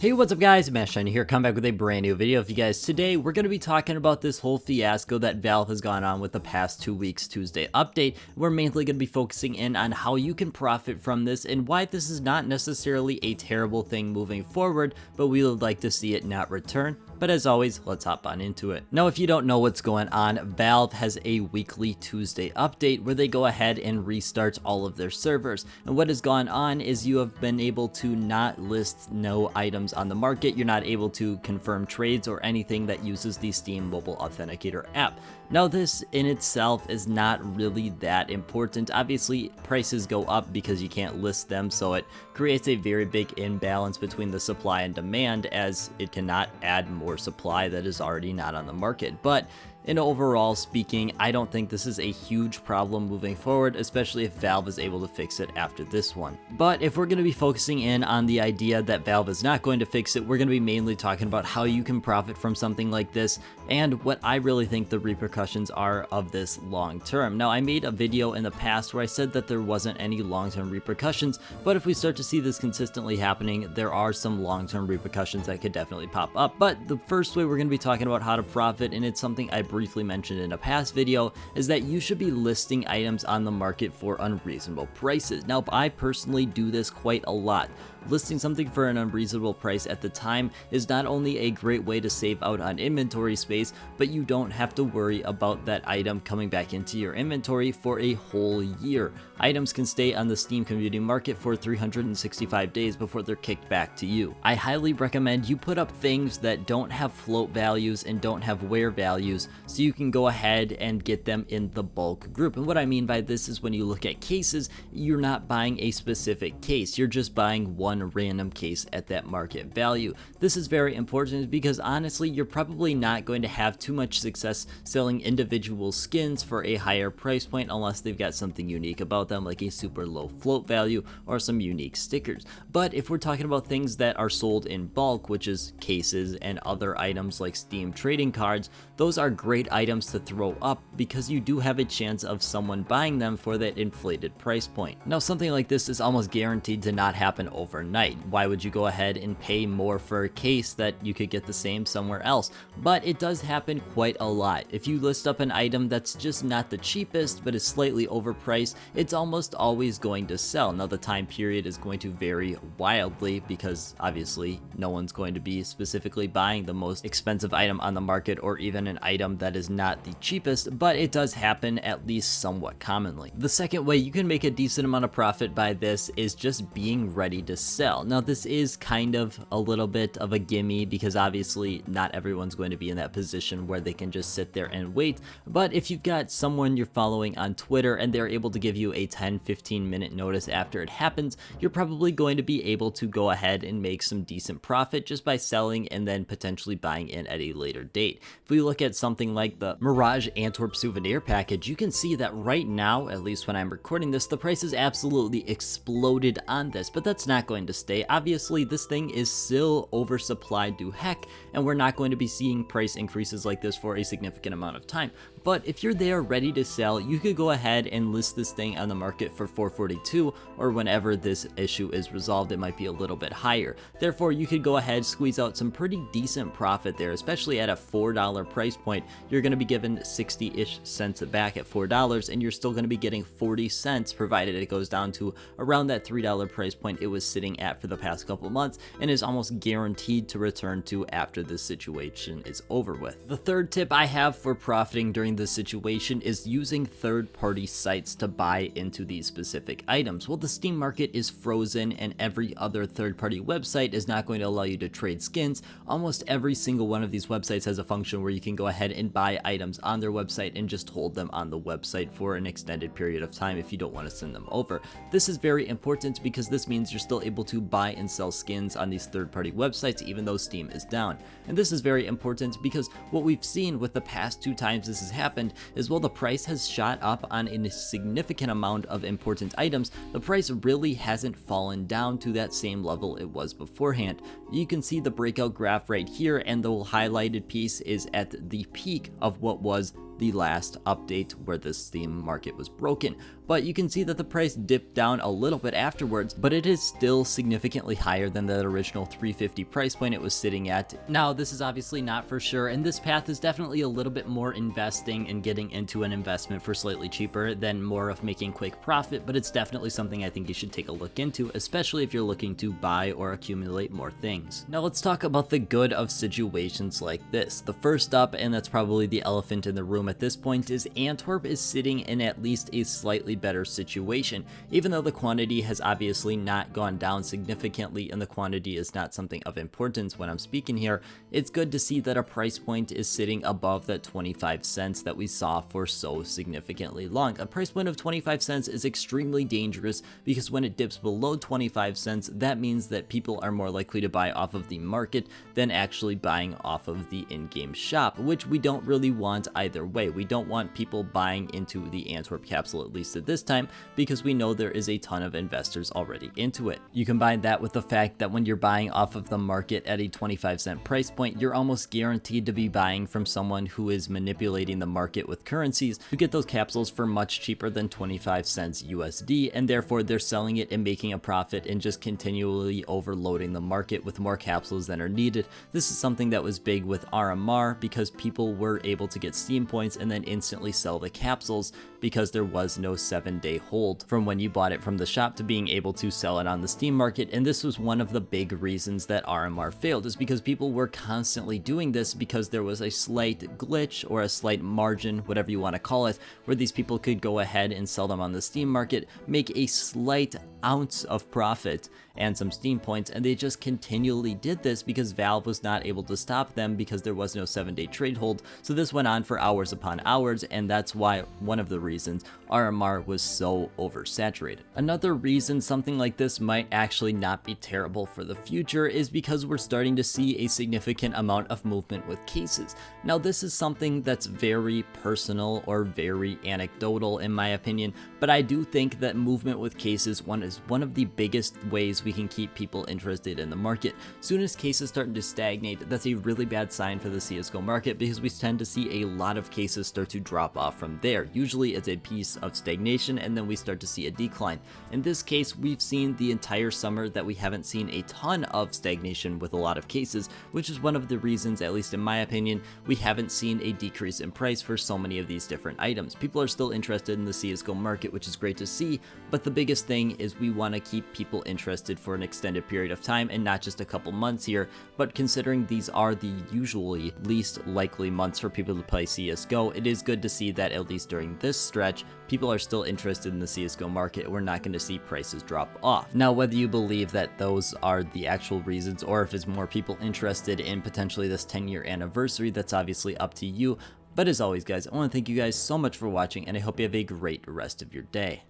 Hey, what's up guys, Mashine here, come back with a brand new video for you guys. Today we're going to be talking about this whole fiasco that Valve has gone on with the past 2 weeks Tuesday update. We're mainly going to be focusing in on how you can profit from this and why this is not necessarily a terrible thing moving forward, but we would like to see it not return. But as always, let's hop on into it. Now, if you don't know what's going on, Valve has a weekly Tuesday update where they go ahead and restart all of their servers. And what has gone on is you have been able to not list no items on the market. You're not able to confirm trades or anything that uses the Steam Mobile Authenticator app. Now, this in itself is not really that important. Obviously, prices go up because you can't list them, so it creates a very big imbalance between the supply and demand, as it cannot add more supply that is already not on the market. But in overall speaking, I don't think this is a huge problem moving forward, especially if Valve is able to fix it after this one. But if we're going to be focusing in on the idea that Valve is not going to fix it, we're going to be mainly talking about how you can profit from something like this and what I really think the repercussions are of this long term. Now, I made a video in the past where I said that there wasn't any long-term repercussions, but if we start to see this consistently happening, there are some long-term repercussions that could definitely pop up. But the first way we're going to be talking about how to profit, and it's something I briefly mentioned in a past video, is that you should be listing items on the market for unreasonable prices. Now, I personally do this quite a lot. Listing something for an unreasonable price at the time is not only a great way to save out on inventory space, but you don't have to worry about that item coming back into your inventory for a whole year. Items can stay on the Steam community market for 365 days before they're kicked back to you. I highly recommend you put up things that don't have float values and don't have wear values, so you can go ahead and get them in the bulk group. And what I mean by this is when you look at cases, you're not buying a specific case, you're just buying one random case at that market value. This is very important because honestly, you're probably not going to have too much success selling individual skins for a higher price point unless they've got something unique about them, like a super low float value or some unique stickers. But if we're talking about things that are sold in bulk, which is cases and other items like Steam trading cards, those are great items to throw up because you do have a chance of someone buying them for that inflated price point. Now, something like this is almost guaranteed to not happen overnight. Why would you go ahead and pay more for a case that you could get the same somewhere else? But it does happen quite a lot. If you list up an item that's just not the cheapest but is slightly overpriced, it's almost always going to sell. Now, the time period is going to vary wildly because obviously no one's going to be specifically buying the most expensive item on the market or even an item that is not the cheapest, but it does happen at least somewhat commonly. The second way you can make a decent amount of profit by this is just being ready to sell. Now, this is kind of a little bit of a gimme because obviously not everyone's going to be in that position where they can just sit there and wait, but if you've got someone you're following on Twitter and they're able to give you a 10-15 minute notice after it happens, you're probably going to be able to go ahead and make some decent profit just by selling and then potentially buying in at a later date. If we look at something like the Mirage Antwerp souvenir package, you can see that right now, at least when I'm recording this, the price has absolutely exploded on this, but that's not going to stay. Obviously, this thing is still oversupplied to heck, and we're not going to be seeing price increases like this for a significant amount of time. But if you're there ready to sell, you could go ahead and list this thing on the market for $442, or whenever this issue is resolved, it might be a little bit higher. Therefore, you could go ahead, squeeze out some pretty decent profit there, especially at a $4 price point. You're going to be given 60-ish cents back at $4, and you're still going to be getting 40 cents provided it goes down to around that $3 price point it was sitting at for the past couple months and is almost guaranteed to return to after this situation is over with. The third tip I have for profiting during this situation is using third-party sites to buy into these specific items. Well, the Steam market is frozen and every other third-party website is not going to allow you to trade skins. Almost every single one of these websites has a function where you can go ahead and buy items on their website and just hold them on the website for an extended period of time if you don't want to send them over. This is very important because this means you're still able to buy and sell skins on these third-party websites even though Steam is down. And this is very important because what we've seen with the past 2 times this has happened is, while the price has shot up on a significant amount of important items, the price really hasn't fallen down to that same level it was beforehand. You can see the breakout graph right here, and the highlighted piece is at the peak of what was the last update where the Steam market was broken. But you can see that the price dipped down a little bit afterwards, but it is still significantly higher than that original 350 price point it was sitting at. Now, this is obviously not for sure, and this path is definitely a little bit more investing and getting into an investment for slightly cheaper than more of making quick profit, but it's definitely something I think you should take a look into, especially if you're looking to buy or accumulate more things. Now let's talk about the good of situations like this. The first up, and that's probably the elephant in the room at this point, is Antwerp is sitting in at least a slightly better situation. Even though the quantity has obviously not gone down significantly and the quantity is not something of importance when I'm speaking here, it's good to see that a price point is sitting above that 25 cents that we saw for so significantly long. A price point of 25 cents is extremely dangerous because when it dips below 25 cents, that means that people are more likely to buy off of the market than actually buying off of the in-game shop, which we don't really want either way. We don't want people buying into the Antwerp capsule, at least at this time, because we know there is a ton of investors already into it. You combine that with the fact that when you're buying off of the market at a 25-cent price point, you're almost guaranteed to be buying from someone who is manipulating the market with currencies to get those capsules for much cheaper than 25 cents USD, and therefore they're selling it and making a profit and just continually overloading the market with more capsules than are needed. This is something that was big with RMR because people were able to get Steam points and then instantly sell the capsules because there was no 7-day hold from when you bought it from the shop to being able to sell it on the Steam market. And this was one of the big reasons that RMR failed, is because people were constantly doing this because there was a slight glitch or a slight margin, whatever you want to call it, where these people could go ahead and sell them on the Steam market, make a slight ounce of profit and some Steam points, and they just continually did this because Valve was not able to stop them because there was no 7-day trade hold. So this went on for hours upon hours, and that's why one of the reasons RMR was so oversaturated. Another reason something like this might actually not be terrible for the future is because we're starting to see a significant amount of movement with cases. Now this is something that's very personal or very anecdotal in my opinion, but I do think that movement with cases is one of the biggest ways we can keep people interested in the market. Soon as cases start to stagnate, that's a really bad sign for the CSGO market because we tend to see a lot of cases start to drop off from there. Usually it's a piece of stagnation and then we start to see a decline. In this case, we've seen the entire summer that we haven't seen a ton of stagnation with a lot of cases, which is one of the reasons, at least in my opinion, we haven't seen a decrease in price for so many of these different items. People are still interested in the CSGO market, which is great to see, but the biggest thing is we want to keep people interested for an extended period of time and not just a couple months here. But considering these are the usually least likely months for people to play CSGO, it is good to see that at least during this stretch, people are still interested in the CSGO market. We're not going to see prices drop off. Now, whether you believe that those are the actual reasons or if it's more people interested in potentially this 10-year anniversary, that's obviously up to you. But as always, guys, I want to thank you guys so much for watching, and I hope you have a great rest of your day.